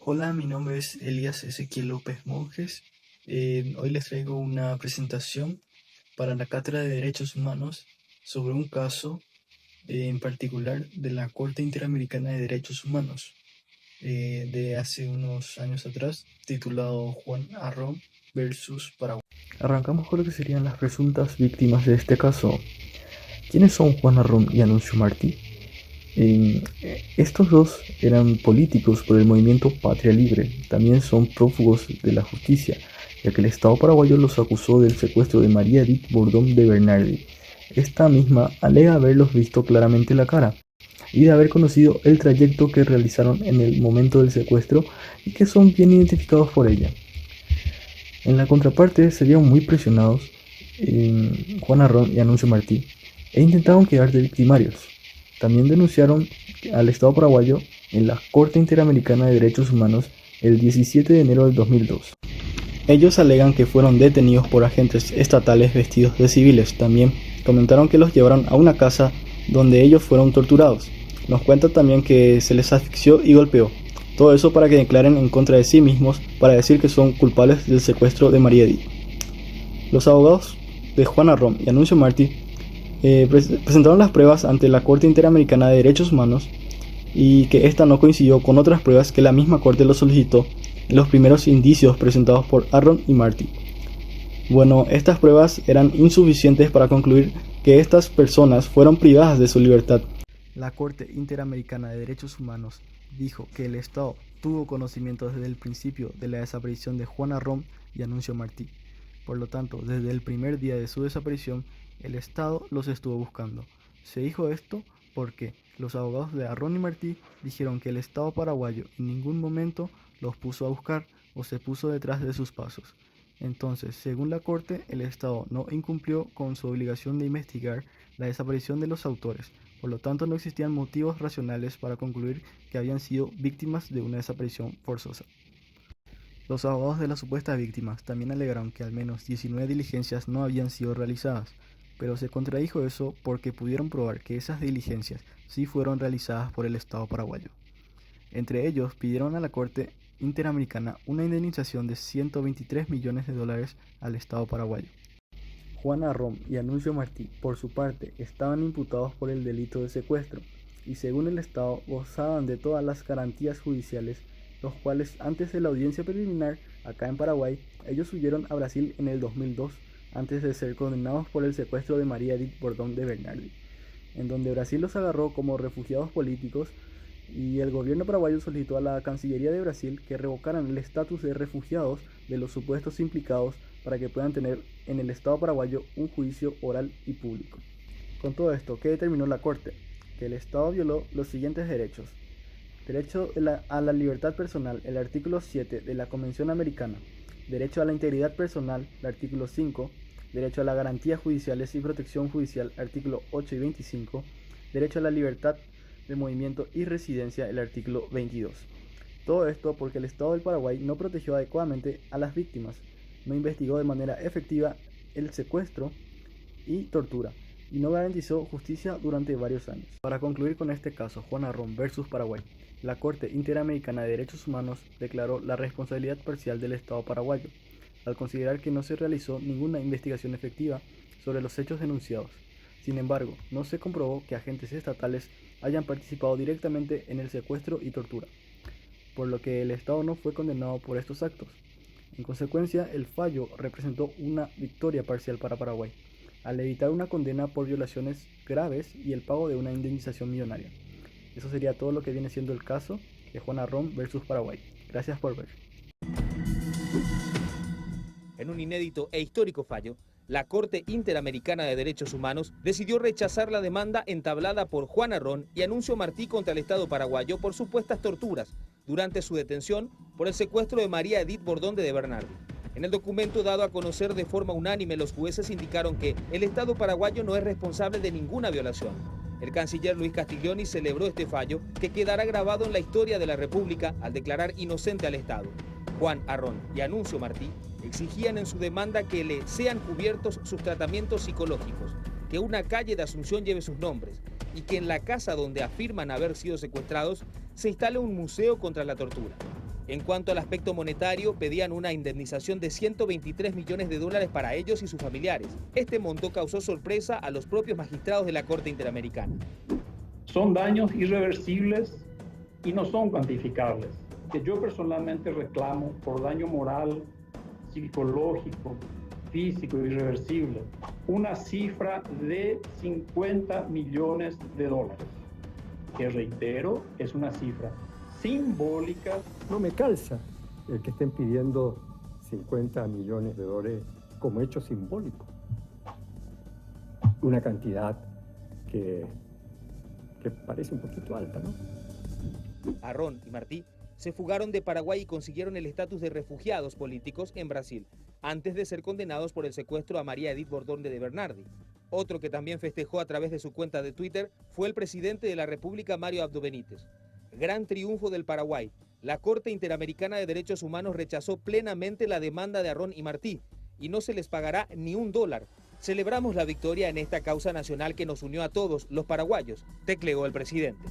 Hola, mi nombre es Elías Ezequiel López Monjes. Hoy les traigo una presentación para la Cátedra de Derechos Humanos sobre un caso en particular de la Corte Interamericana de Derechos Humanos de hace unos años atrás, titulado Juan Arrón versus Paraguay. Arrancamos con lo que serían las presuntas víctimas de este caso. ¿Quiénes son Juan Arrón y Anuncio Martí? Estos dos eran políticos por el movimiento Patria Libre. También son prófugos de la justicia, ya que el Estado paraguayo los acusó del secuestro de María Edith Bordón de Bernardi. Esta misma alega haberlos visto claramente la cara y de haber conocido el trayecto que realizaron en el momento del secuestro y que son bien identificados por ella. En la contraparte se vieron muy presionados Juan Arrón y Anuncio Martí e intentaron quedar de victimarios. También denunciaron al Estado paraguayo en la Corte Interamericana de Derechos Humanos el 17 de enero del 2002. Ellos alegan que fueron detenidos por agentes estatales vestidos de civiles. También comentaron que los llevaron a una casa donde ellos fueron torturados. Nos cuentan también que se les asfixió y golpeó. Todo eso para que declaren en contra de sí mismos, para decir que son culpables del secuestro de María Edith. Los abogados de Juan Arrón y Anuncio Martí presentaron las pruebas ante la Corte Interamericana de Derechos Humanos y que esta no coincidió con otras pruebas que la misma Corte lo solicitó en los primeros indicios presentados por Arrón y Martí. Bueno, estas pruebas eran insuficientes para concluir que estas personas fueron privadas de su libertad. La Corte Interamericana de Derechos Humanos dijo que el Estado tuvo conocimiento desde el principio de la desaparición de Juan Arrón y Anuncio Martí. Por lo tanto, desde el primer día de su desaparición, el Estado los estuvo buscando. Se dijo esto porque los abogados de Arrón y Martí dijeron que el Estado paraguayo en ningún momento los puso a buscar o se puso detrás de sus pasos. Entonces, según la Corte, el Estado no incumplió con su obligación de investigar la desaparición de los autores. Por lo tanto, no existían motivos racionales para concluir que habían sido víctimas de una desaparición forzosa. Los abogados de las supuestas víctimas también alegaron que al menos 19 diligencias no habían sido realizadas, pero se contradijo eso porque pudieron probar que esas diligencias sí fueron realizadas por el Estado paraguayo. Entre ellos pidieron a la Corte Interamericana una indemnización de $123 millones al Estado paraguayo. Juan Arrón y Anuncio Martí, por su parte, estaban imputados por el delito de secuestro y según el Estado gozaban de todas las garantías judiciales, los cuales antes de la audiencia preliminar acá en Paraguay, ellos huyeron a Brasil en el 2002 antes de ser condenados por el secuestro de María Edith Bordón de Bernardi, en donde Brasil los agarró como refugiados políticos y el gobierno paraguayo solicitó a la Cancillería de Brasil que revocaran el estatus de refugiados de los supuestos implicados para que puedan tener en el Estado paraguayo un juicio oral y público. Con todo esto, ¿qué determinó la Corte? Que el Estado violó los siguientes derechos. Derecho a la libertad personal, el artículo 7 de la Convención Americana. Derecho a la integridad personal, el artículo 5. Derecho a las garantías judiciales y protección judicial, artículo 8 y 25. Derecho a la libertad de movimiento y residencia, el artículo 22. Todo esto porque el Estado del Paraguay no protegió adecuadamente a las víctimas, no investigó de manera efectiva el secuestro y tortura, y no garantizó justicia durante varios años. Para concluir con este caso, Juan Arrón versus Paraguay, la Corte Interamericana de Derechos Humanos declaró la responsabilidad parcial del Estado paraguayo, al considerar que no se realizó ninguna investigación efectiva sobre los hechos denunciados. Sin embargo, no se comprobó que agentes estatales hayan participado directamente en el secuestro y tortura, por lo que el Estado no fue condenado por estos actos. En consecuencia, el fallo representó una victoria parcial para Paraguay, al evitar una condena por violaciones graves y el pago de una indemnización millonaria. Eso sería todo lo que viene siendo el caso de Juan Arrón versus Paraguay. Gracias por ver. En un inédito e histórico fallo, la Corte Interamericana de Derechos Humanos decidió rechazar la demanda entablada por Juan Arrón y Anuncio Martí contra el Estado paraguayo por supuestas torturas durante su detención por el secuestro de María Edith Bordón de Bernardi. En el documento dado a conocer de forma unánime, los jueces indicaron que el Estado paraguayo no es responsable de ninguna violación. El canciller Luis Castiglioni celebró este fallo que quedará grabado en la historia de la República al declarar inocente al Estado. Juan Arrón y Anuncio Martí exigían en su demanda que le sean cubiertos sus tratamientos psicológicos, que una calle de Asunción lleve sus nombres y que en la casa donde afirman haber sido secuestrados se instale un museo contra la tortura. En cuanto al aspecto monetario, pedían una indemnización de 123 millones de dólares para ellos y sus familiares. Este monto causó sorpresa a los propios magistrados de la Corte Interamericana. Son daños irreversibles y no son cuantificables. Que yo personalmente reclamo por daño moral, psicológico, físico irreversible, una cifra de 50 millones de dólares, que reitero, es una cifra simbólica. No me calza el que estén pidiendo 50 millones de dólares como hecho simbólico. Una cantidad que parece un poquito alta, ¿no? Arrón y Martí se fugaron de Paraguay y consiguieron el estatus de refugiados políticos en Brasil, antes de ser condenados por el secuestro a María Edith Bordón de Bernardi. Otro que también festejó a través de su cuenta de Twitter fue el presidente de la República, Mario Abdo Benítez. Gran triunfo del Paraguay. La Corte Interamericana de Derechos Humanos rechazó plenamente la demanda de Arrón y Martí y no se les pagará ni $1. Celebramos la victoria en esta causa nacional que nos unió a todos los paraguayos, tecleó el presidente.